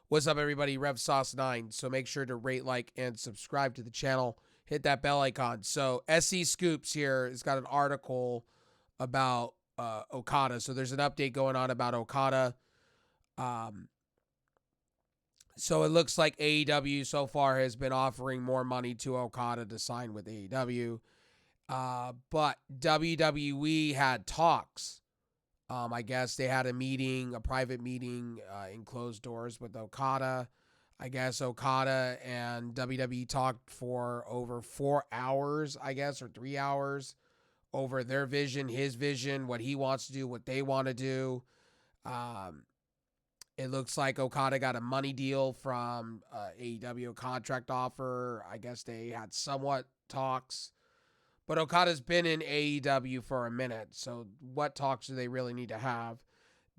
What's up, everybody? Rev Sauce 9. So make sure to rate, like, and subscribe to the channel. Hit that bell icon. So SC Scoops here has got an article about Okada. So there's an update going on about Okada. So it looks like AEW so far has been offering more money to Okada to sign with AEW. But WWE had talks. I guess they had a private meeting in closed doors with Okada. I guess Okada and WWE talked for over 4 hours, I guess, or 3 hours over their vision, his vision, what he wants to do, what they want to do. It looks like Okada got a money deal from AEW, contract offer. I guess they had somewhat talks. But Okada's been in AEW for a minute, so what talks do they really need to have?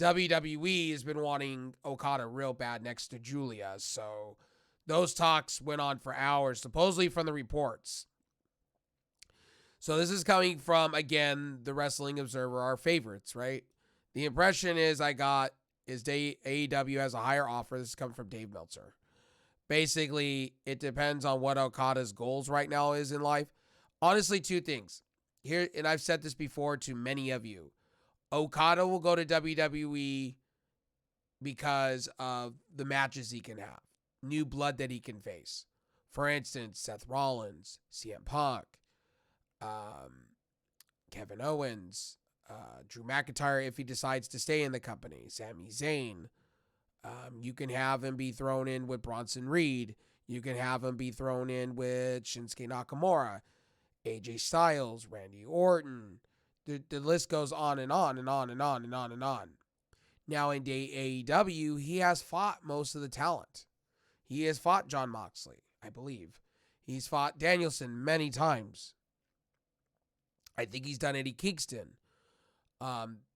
WWE has been wanting Okada real bad next to Julia, so those talks went on for hours, supposedly from the reports. So this is coming from, again, the Wrestling Observer, our favorites, right? The impression I got is AEW has a higher offer. This is coming from Dave Meltzer. Basically, it depends on what Okada's goals right now is in life. Honestly, two things. Here, and I've said this before to many of you. Okada will go to WWE because of the matches he can have. New blood that he can face. For instance, Seth Rollins, CM Punk, Kevin Owens, Drew McIntyre if he decides to stay in the company, Sami Zayn. You can have him be thrown in with Bronson Reed. You can have him be thrown in with Shinsuke Nakamura, AJ Styles, Randy Orton. The list goes on and on and on and on and on and on. Now in AEW, he has fought most of the talent. He has fought Jon Moxley, I believe. He's fought Danielson many times. I think he's done Eddie Kingston.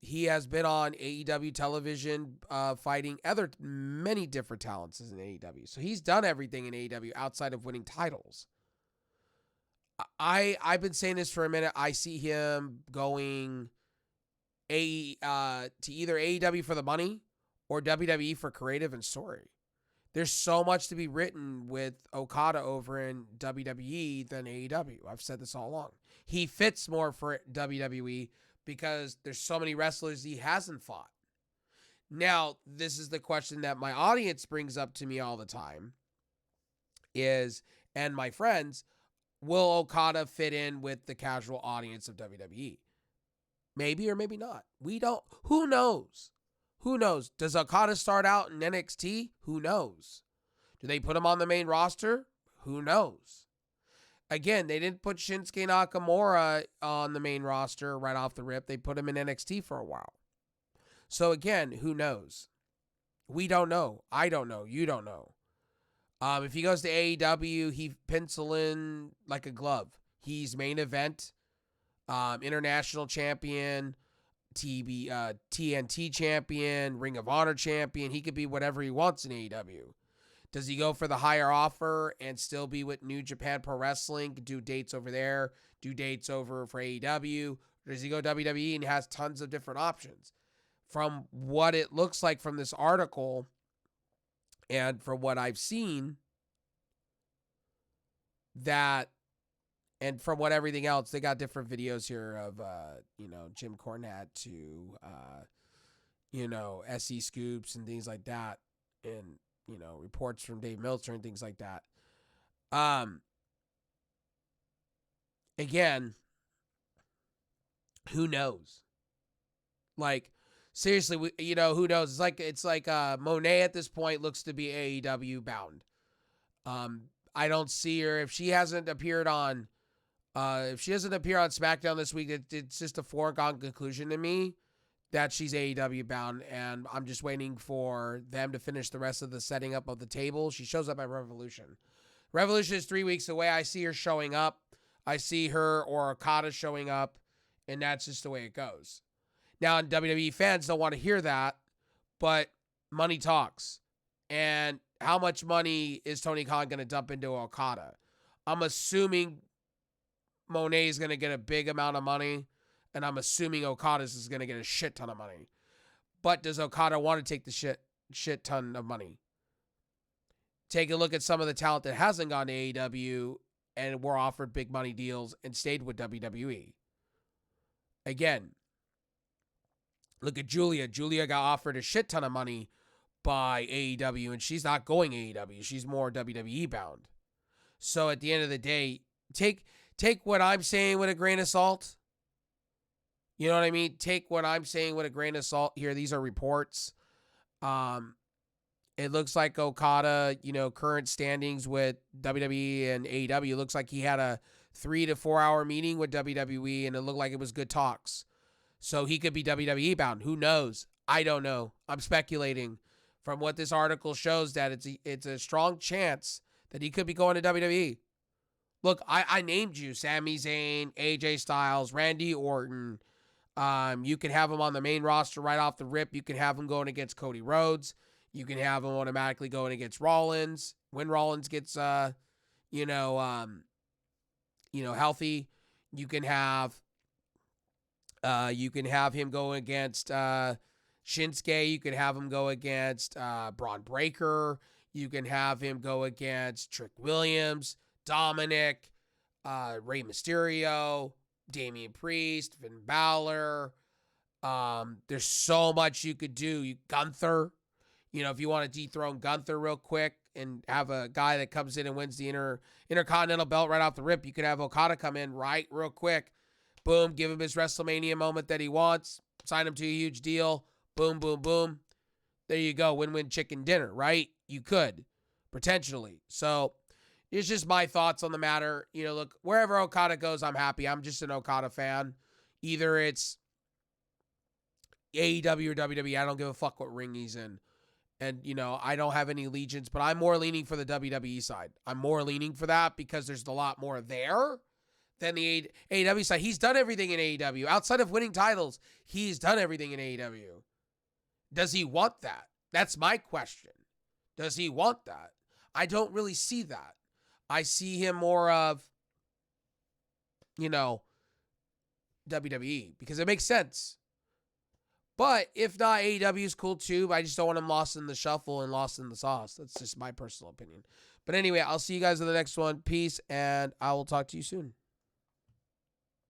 He has been on AEW television fighting many different talents in AEW. So he's done everything in AEW outside of winning titles. I've been saying this for a minute. I see him going to either AEW for the money or WWE for creative and story. There's so much to be written with Okada over in WWE than AEW. I've said this all along. He fits more for WWE because there's so many wrestlers he hasn't fought. Now, this is the question that my audience brings up to me all the time and my friends, will Okada fit in with the casual audience of WWE? Maybe or maybe not. We don't. Who knows? Who knows? Does Okada start out in NXT? Who knows? Do they put him on the main roster? Who knows? Again, they didn't put Shinsuke Nakamura on the main roster right off the rip. They put him in NXT for a while. So again, who knows? We don't know. I don't know. You don't know. If he goes to AEW, he pencil in like a glove. He's main event, international champion, TNT champion, Ring of Honor champion. He could be whatever he wants in AEW. Does he go for the higher offer and still be with New Japan Pro Wrestling, do dates over there, do dates over for AEW? Or does he go WWE and has tons of different options? From what it looks like from this article, and from what I've seen, and from what everything else, they got different videos here of, Jim Cornette to, SC Scoops and things like that. And, reports from Dave Meltzer and things like that. Again, who knows? Like, seriously, who knows? It's like Monet at this point looks to be AEW bound. I don't see her if she hasn't appeared on SmackDown this week. It's just a foregone conclusion to me that she's AEW bound, and I'm just waiting for them to finish the rest of the setting up of the table. She shows up at Revolution. Revolution is 3 weeks away. I see her showing up. I see her or Okada showing up, and that's just the way it goes. Now, WWE fans don't want to hear that, but money talks. And how much money is Tony Khan going to dump into Okada? I'm assuming Monet is going to get a big amount of money, and I'm assuming Okada's is going to get a shit ton of money. But does Okada want to take the shit ton of money? take a look at some of the talent that hasn't gone to AEW and were offered big money deals and stayed with WWE. Again, look at Julia. Julia got offered a shit ton of money by AEW, and she's not going AEW. She's more WWE bound. So at the end of the day, take what I'm saying with a grain of salt. You know what I mean? Take what I'm saying with a grain of salt here. These are reports. It looks like Okada, current standings with WWE and AEW, looks like he had a 3 to 4 hour meeting with WWE, and it looked like it was good talks. So he could be WWE bound. Who knows? I don't know. I'm speculating. From what this article shows, that it's a strong chance that he could be going to WWE. Look, I named you Sami Zayn, AJ Styles, Randy Orton. You can have him on the main roster right off the rip. You can have him going against Cody Rhodes. You can have him automatically going against Rollins when Rollins gets, healthy. You can have him go against Shinsuke. You can have him go against Braun Breaker. You can have him go against Trick Williams, Dominic, Rey Mysterio, Damian Priest, Finn Balor. There's so much you could do. Gunther. If you want to dethrone Gunther real quick and have a guy that comes in and wins the Intercontinental belt right off the rip, you could have Okada come in real quick. Boom, give him his WrestleMania moment that he wants. Sign him to a huge deal. Boom, boom, boom. There you go. Win-win chicken dinner, right? You could, potentially. So, it's just my thoughts on the matter. Look, wherever Okada goes, I'm happy. I'm just an Okada fan. Either it's AEW or WWE. I don't give a fuck what ring he's in. And, I don't have any allegiance, but I'm more leaning for the WWE side. I'm more leaning for that because there's a lot more there than the AEW side. He's done everything in AEW. Outside of winning titles, he's done everything in AEW. Does he want that? That's my question. Does he want that? I don't really see that. I see him more of, WWE because it makes sense. But if not, AEW is cool too. I just don't want him lost in the shuffle and lost in the sauce. That's just my personal opinion. But anyway, I'll see you guys in the next one. Peace, and I will talk to you soon.